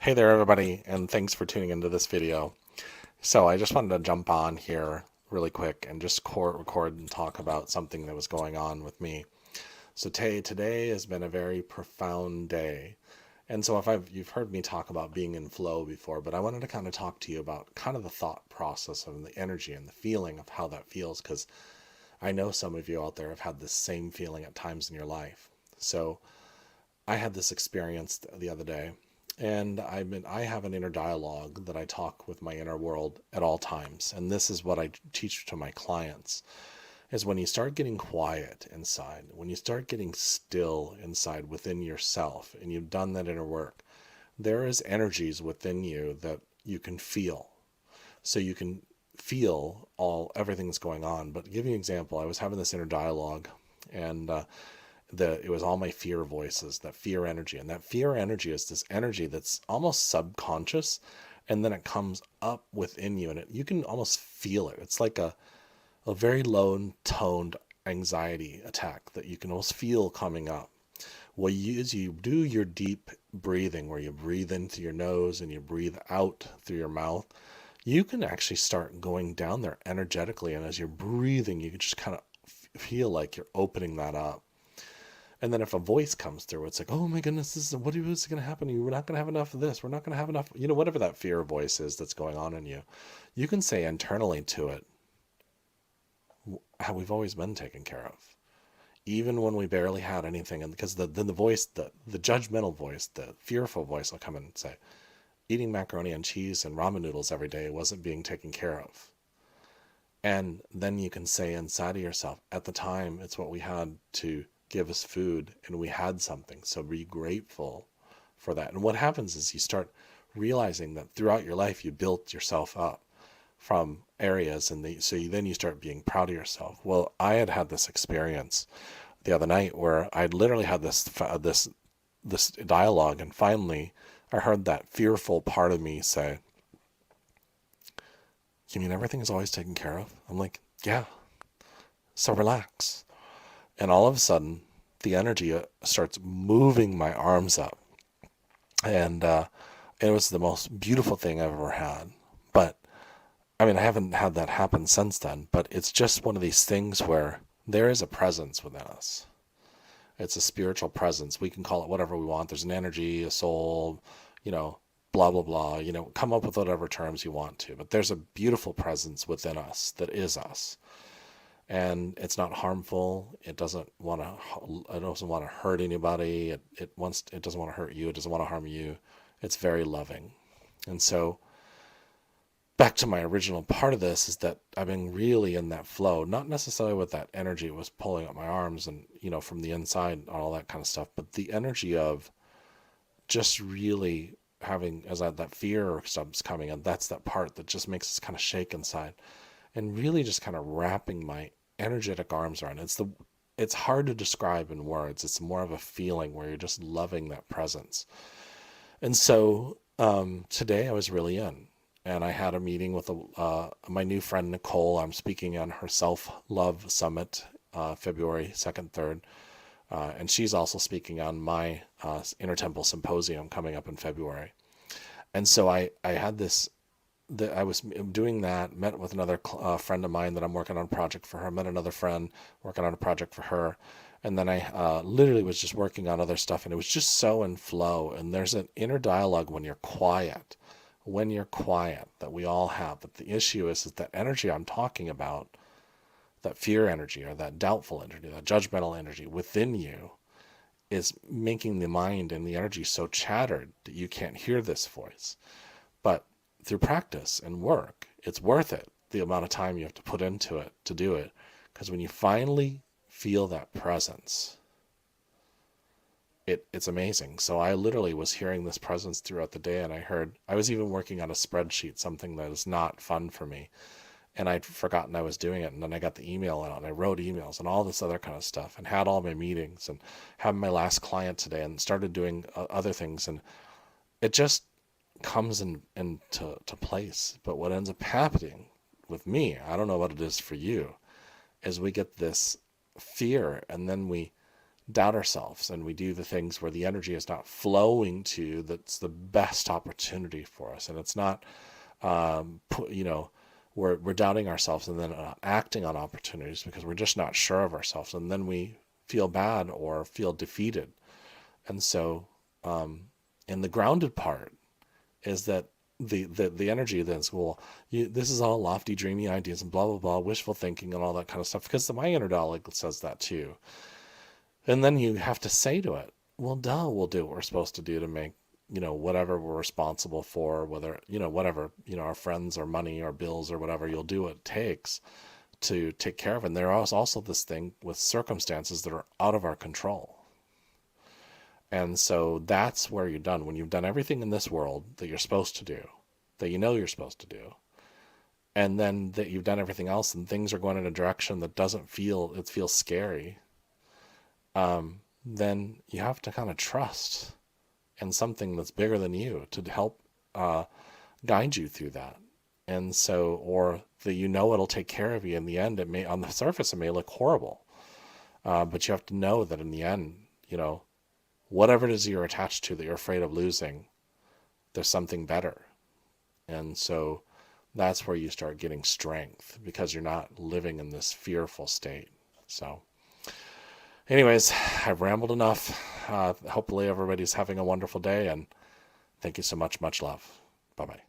Hey there, everybody, and thanks for tuning into this video. So I just wanted to jump on here really quick and just record and talk about something that was going on with me. So today has been a very profound day. And so you've heard me talk about being in flow before, but I wanted to kind of talk to you about kind of the thought process and the energy and the feeling of how that feels, because I know some of you out there have had this same feeling at times in your life. So I had this experience the other day, and I have an inner dialogue that I talk with my inner world at all times, and this is what I teach to my clients: is when you start getting quiet inside, when you start getting still inside within yourself, and you've done that inner work, there is energies within you that you can feel. So you can feel everything's going on. But to give you an example, I was having this inner dialogue, and it was all my fear voices, that fear energy. And that fear energy is this energy that's almost subconscious, and then it comes up within you, and you can almost feel it. It's like a very low toned anxiety attack that you can almost feel coming up. What you do your deep breathing, where you breathe in through your nose and you breathe out through your mouth, you can actually start going down there energetically. And as you're breathing, you can just kind of feel like you're opening that up. And then if a voice comes through, it's like, oh my goodness, what is going to happen? We're not going to have enough of this. We're not going to have enough, whatever that fear voice is that's going on in you. You can say internally to it, how we've always been taken care of. Even when we barely had anything. And because then the voice, the judgmental voice, the fearful voice will come in and say, eating macaroni and cheese and ramen noodles every day wasn't being taken care of. And then you can say inside of yourself, at the time, it's what we had to give us food, and we had something. So be grateful for that. And what happens is you start realizing that throughout your life, you built yourself up from areas, and then you start being proud of yourself. Well, I had this experience the other night where I literally had this dialogue, and finally I heard that fearful part of me say, you mean everything is always taken care of? I'm like, yeah, so relax. And all of a sudden, the energy starts moving my arms up. And it was the most beautiful thing I've ever had. But, I mean, I haven't had that happen since then. But it's just one of these things where there is a presence within us. It's a spiritual presence. We can call it whatever we want. There's an energy, a soul, blah, blah, blah. Come up with whatever terms you want to. But there's a beautiful presence within us that is us. And it's not harmful. It doesn't want to hurt anybody. It doesn't want to hurt you. It doesn't want to harm you. It's very loving. And so back to my original part of this is that I've been really in that flow, not necessarily with that energy. It was pulling up my arms and, from the inside and all that kind of stuff, but the energy of just really having, that fear stuff's coming, and that's that part that just makes us kind of shake inside, and really just kind of wrapping my energetic arms around. It's hard to describe in words. It's more of a feeling where you're just loving that presence. And so today I was really in, and I had a meeting with my new friend Nicole. I'm speaking on her self-love summit, February 2nd, 3rd. And she's also speaking on my Inner Temple Symposium coming up in February. And so I had this, I was doing that, met with another friend of mine that I'm working on a project for her, met another friend working on a project for her. And then I literally was just working on other stuff, and it was just so in flow. And there's an inner dialogue when you're quiet, that we all have. But the issue is that energy I'm talking about, that fear energy or that doubtful energy, that judgmental energy within you, is making the mind and the energy so chattered that you can't hear this voice. But through practice and work, it's worth it, the amount of time you have to put into it to do it. Because when you finally feel that presence, it's amazing. So I literally was hearing this presence throughout the day, and I was even working on a spreadsheet, something that is not fun for me. And I'd forgotten I was doing it, and then I got the email out, and I wrote emails and all this other kind of stuff, and had all my meetings, and had my last client today, and started doing other things, and it just comes into place. But what ends up happening with me, I don't know what it is for you, is we get this fear, and then we doubt ourselves and we do the things where the energy is not flowing to, that's the best opportunity for us. And it's not, you know, we're doubting ourselves and then acting on opportunities because we're just not sure of ourselves. And then we feel bad or feel defeated. And so, in the grounded part is that the energy that's, well, this is all lofty, dreamy ideas and blah, blah, blah, wishful thinking and all that kind of stuff, because my inner dialogue says that too. And then you have to say to it, well, duh, we'll do what we're supposed to do to make, you know, whatever we're responsible for, whether, you know, whatever, you know, our friends or money or bills or whatever, you'll do what it takes to take care of it. And there is also this thing with circumstances that are out of our control. And so that's where you're done. When you've done everything in this world that you're supposed to do, that you know you're supposed to do, and then that you've done everything else and things are going in a direction that doesn't feel, it feels scary, then you have to kind of trust in something that's bigger than you to help guide you through that. And so, or that you know it'll take care of you in the end. It may, on the surface, it may look horrible, but you have to know that in the end, you know, whatever it is you're attached to that you're afraid of losing, there's something better. And so that's where you start getting strength, because you're not living in this fearful state. So anyways, I've rambled enough. Hopefully everybody's having a wonderful day, and thank you so much. Much love. Bye-bye.